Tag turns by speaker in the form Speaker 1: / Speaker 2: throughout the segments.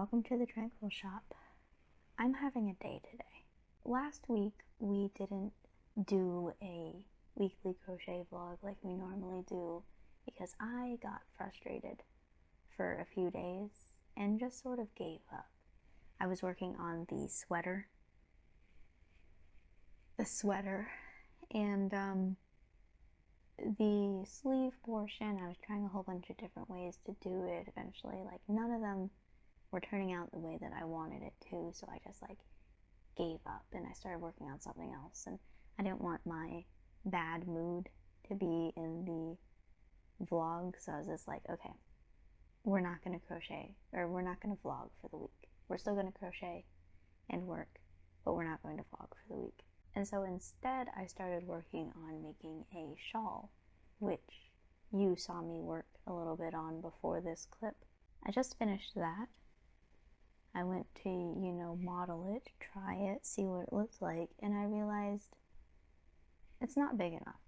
Speaker 1: welcome to the Tranquil Shop. I'm having a day today. Last week we didn't do a weekly crochet vlog like we normally do because I got frustrated for a few days and just sort of gave up. I was working on the sweater and the sleeve portion. I was trying a whole bunch of different ways to do it eventually. Like, none of them were turning out the way that I wanted it to, so I just gave up and I started working on something else. And I didn't want my bad mood to be in the vlog, so I was just like, okay, we're not gonna crochet, or we're not gonna vlog for the week. We're still gonna crochet and work, but we're not going to vlog for the week. And so instead I started working on making a shawl, which you saw me work a little bit on before this clip. I just finished that. I went to, model it, try it, see what it looks like, and I realized it's not big enough.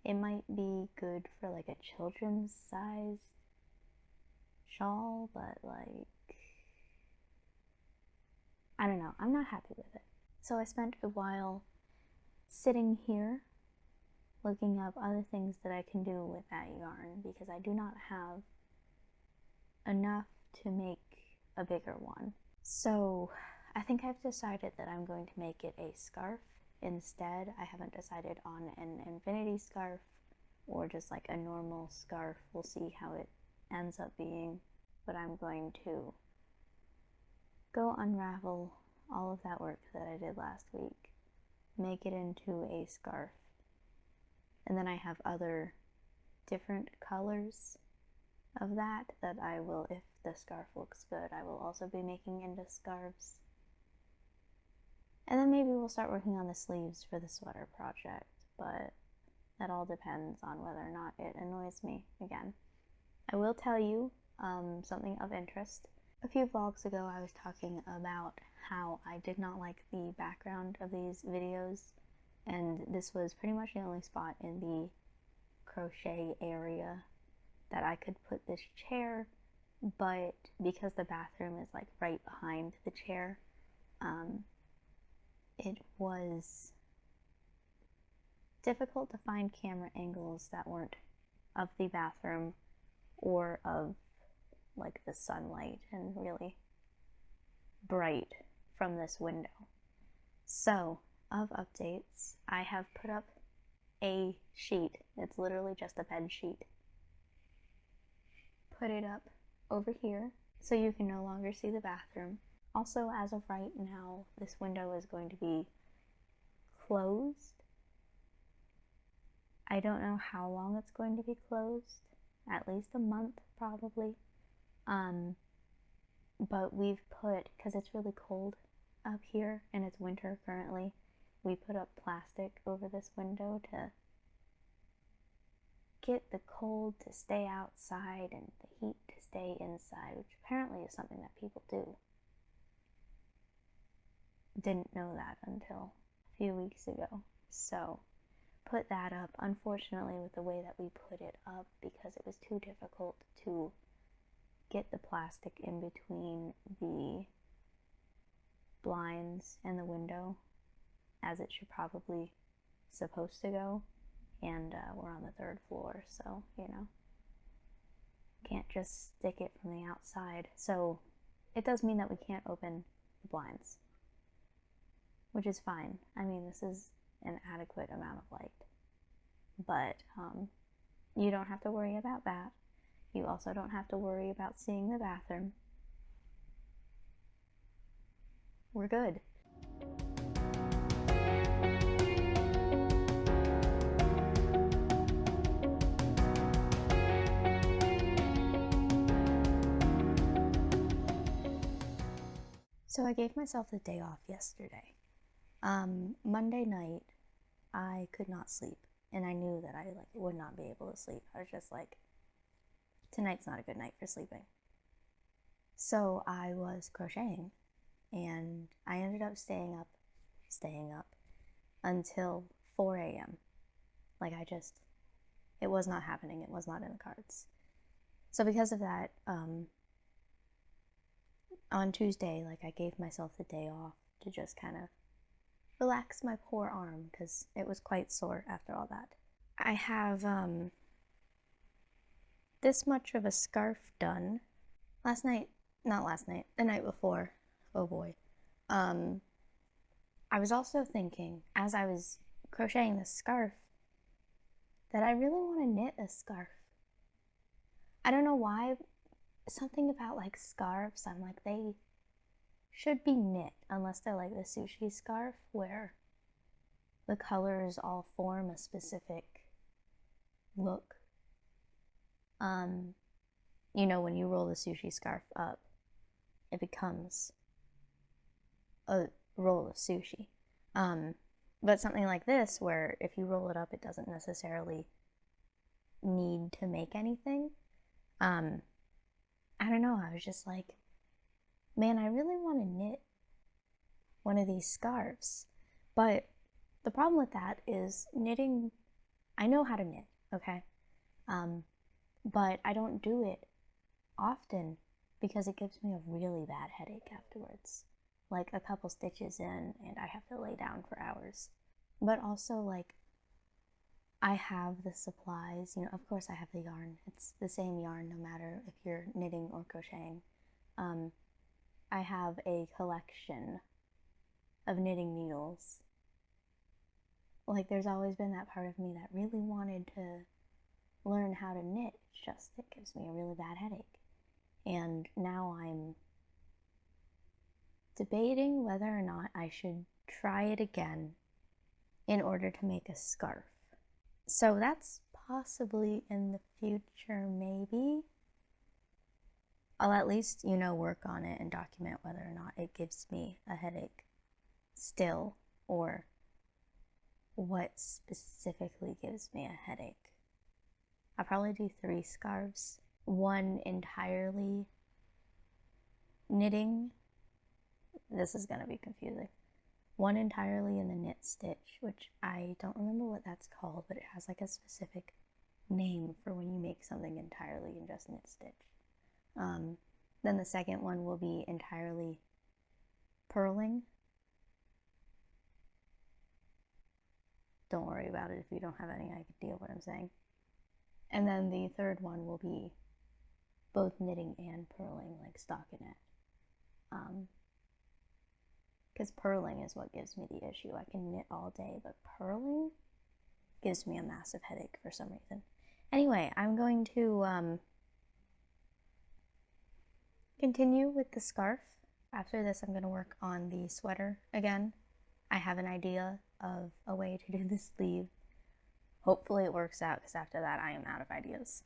Speaker 1: It might be good for like a children's size shawl, but I don't know, I'm not happy with it. So I spent a while sitting here looking up other things that I can do with that yarn because I do not have enough to make a bigger one. So I think I've decided that I'm going to make it a scarf instead. I haven't decided on an infinity scarf or just like a normal scarf. We'll see how it ends up being, but I'm going to go unravel all of that work that I did last week, make it into a scarf, and then I have other different colors of that I will, if the scarf looks good, I will also be making into scarves. And then maybe we'll start working on the sleeves for the sweater project, but that all depends on whether or not it annoys me again. I will tell you something of interest. A few vlogs ago I was talking about how I did not like the background of these videos, and this was pretty much the only spot in the crochet area that I could put this chair, but because the bathroom is like right behind the chair, it was difficult to find camera angles that weren't of the bathroom or of like the sunlight and really bright from this window. So, of updates, I have put up a sheet. It's literally just a bed sheet. Put it up over here so you can no longer see the bathroom. Also, as of right now, this window is going to be closed. I don't know how long it's going to be closed, at least a month probably. But we've put, because it's really cold up here and it's winter currently, we put up plastic over this window to get the cold to stay outside and the heat to stay inside, which apparently is something that people do. Didn't know that until a few weeks ago. So put that up, unfortunately, with the way that we put it up, because it was too difficult to get the plastic in between the blinds and the window as it should probably supposed to go. And we're on the 3rd floor, so can't just stick it from the outside. So it does mean that we can't open the blinds, which is fine. I mean, this is an adequate amount of light, but you don't have to worry about that. You also don't have to worry about seeing the bathroom. We're good. So I gave myself the day off yesterday. Monday night, I could not sleep, and I knew that I would not be able to sleep. I was just like, tonight's not a good night for sleeping. So I was crocheting, and I ended up staying up until 4 a.m. It was not happening. It was not in the cards. So because of that, on Tuesday, like, I gave myself the day off to just kind of relax my poor arm because it was quite sore after all that. I have this much of a scarf done. Not last night, the night before. Oh boy. I was also thinking, as I was crocheting this scarf, that I really want to knit a scarf. I don't know why, something about like scarves, I'm like, they should be knit, unless they're like the sushi scarf where the colors all form a specific look. You know, when you roll the sushi scarf up, it becomes a roll of sushi. But something like this, where if you roll it up, it doesn't necessarily need to make anything. I don't know, I was just like, man, I really want to knit one of these scarves. But the problem with that is knitting, I know how to knit, okay? But I don't do it often because it gives me a really bad headache afterwards. Like a couple stitches in and I have to lay down for hours. But also, like, I have the supplies, you know, of course I have the yarn. It's the same yarn no matter if you're knitting or crocheting. I have a collection of knitting needles. Like, there's always been that part of me that really wanted to learn how to knit. It's just, it gives me a really bad headache. And now I'm debating whether or not I should try it again in order to make a scarf. So that's possibly in the future, maybe. I'll at least, you know, work on it and document whether or not it gives me a headache still, or what specifically gives me a headache. I'll probably do 3 scarves. One entirely knitting. This is gonna be confusing. One entirely in the knit stitch, which I don't remember what that's called, but it has like a specific name for when you make something entirely in just knit stitch. Then the second one will be entirely purling. Don't worry about it if you don't have any idea what I'm saying. And then the third one will be both knitting and purling, like stockinette. Because purling is what gives me the issue. I can knit all day, but purling gives me a massive headache for some reason. Anyway, I'm going to continue with the scarf. After this, I'm going to work on the sweater again. I have an idea of a way to do the sleeve. Hopefully it works out, because after that I am out of ideas.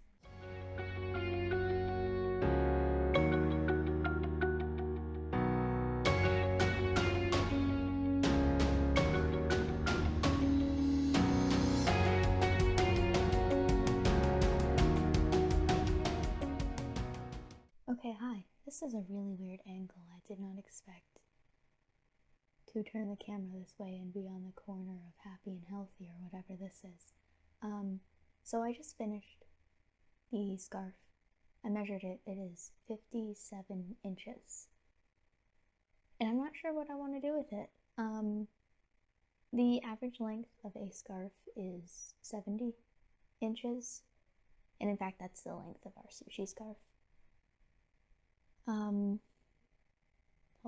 Speaker 1: Okay, hi. This is a really weird angle. I did not expect to turn the camera this way and be on the corner of happy and healthy, or whatever this is. So I just finished the scarf. I measured it. It is 57 inches. And I'm not sure what I want to do with it. The average length of a scarf is 70 inches. And in fact, that's the length of our sushi scarf. Hold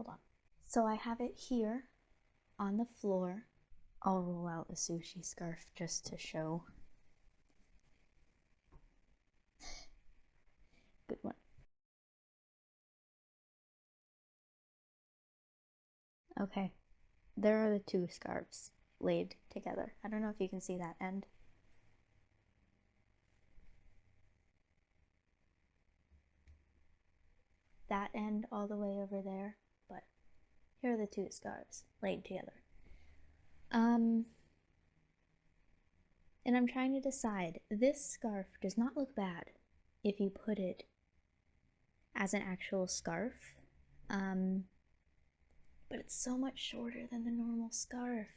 Speaker 1: on. So I have it here on the floor. I'll roll out the sushi scarf just to show. Good one. Okay, there are the 2 scarves laid together. I don't know if you can see that end. That end all the way over there, but here are the 2 scarves laid together. And I'm trying to decide. This scarf does not look bad if you put it as an actual scarf, but it's so much shorter than the normal scarf.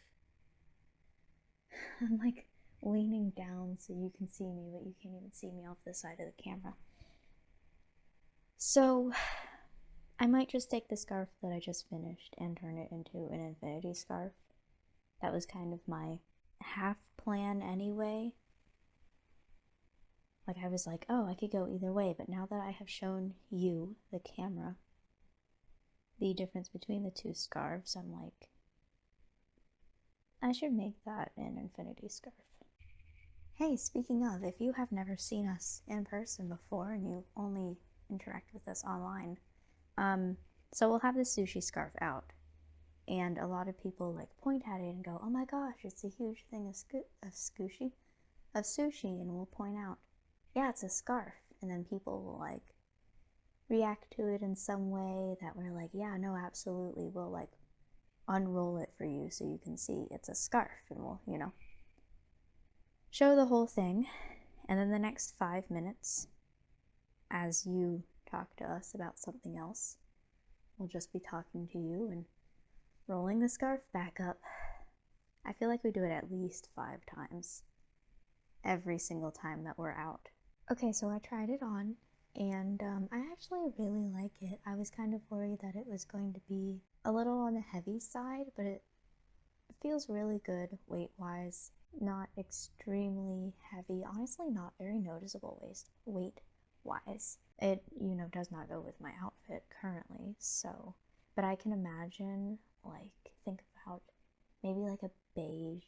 Speaker 1: I'm like leaning down so you can see me, but you can't even see me off the side of the camera. So I might just take the scarf that I just finished and turn it into an infinity scarf. That was kind of my half plan anyway. Like, I was like, oh, I could go either way, but now that I have shown you, the camera, the difference between the two scarves, I'm like, I should make that an infinity scarf. Hey, speaking of, if you have never seen us in person before and you only interact with us online, so we'll have the sushi scarf out, and a lot of people like point at it and go, oh my gosh, it's a huge thing of sushi, and we'll point out, yeah, it's a scarf, and then people will like react to it in some way that we're like, yeah, no, absolutely, we'll like unroll it for you so you can see it's a scarf, and we'll, you know, show the whole thing. And then the next 5 minutes, as you talk to us about something else, we'll just be talking to you and rolling the scarf back up. I feel like we do it at least 5 times every single time that we're out. Okay, so I tried it on, and I actually really like it. I was kind of worried that it was going to be a little on the heavy side, but it feels really good weight-wise. Not extremely heavy, honestly not very noticeable weight-wise. It, you know, does not go with my outfit currently, so, but I can imagine, like, think about maybe like a beige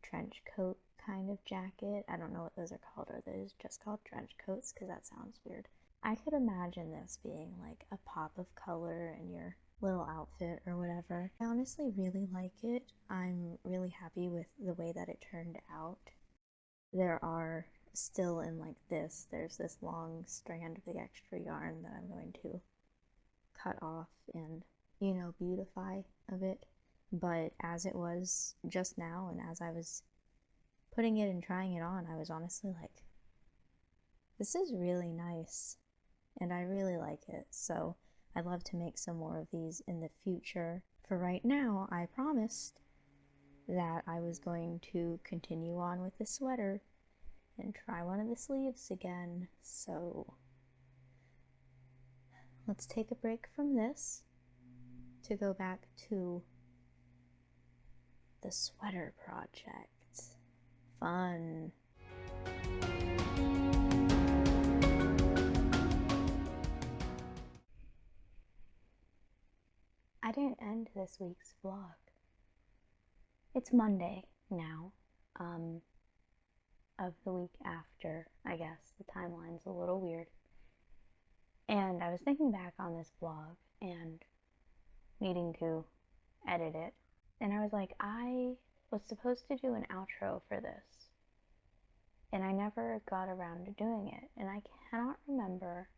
Speaker 1: trench coat kind of jacket. I don't know what those are called. Are those just called trench coats? Because that sounds weird. I could imagine this being like a pop of color in your little outfit or whatever. I honestly really like it. I'm really happy with the way that it turned out. There are still in like this, there's this long strand of the extra yarn that I'm going to cut off and, you know, beautify a bit. But as it was just now, and as I was putting it and trying it on, I was honestly like, this is really nice, and I really like it. So I'd love to make some more of these in the future. For right now, I promised that I was going to continue on with the sweater and try one of the sleeves again. So let's take a break from this to go back to the sweater project. Fun. I didn't end this week's vlog. It's Monday now, of the week after, I guess. The timeline's a little weird. And I was thinking back on this vlog and needing to edit it. And I was like, I was supposed to do an outro for this, and I never got around to doing it. And I cannot remember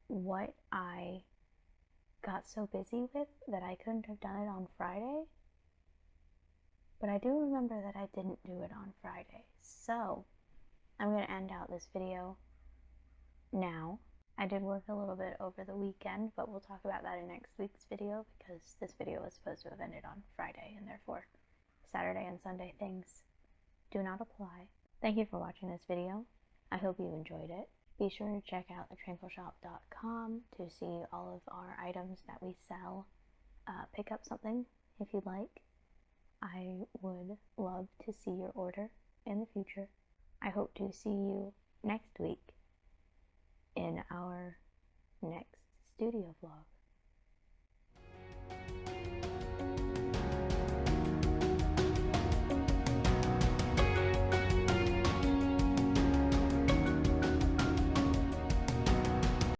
Speaker 1: what I got so busy with that I couldn't have done it on Friday. But I do remember that I didn't do it on Friday. So I'm going to end out this video now. I did work a little bit over the weekend, but we'll talk about that in next week's video because this video was supposed to have ended on Friday, and therefore Saturday and Sunday things do not apply. Thank you for watching this video. I hope you enjoyed it. Be sure to check out thetranquilshop.com to see all of our items that we sell. Pick up something if you'd like. I would love to see your order in the future. I hope to see you next week in our next studio vlog.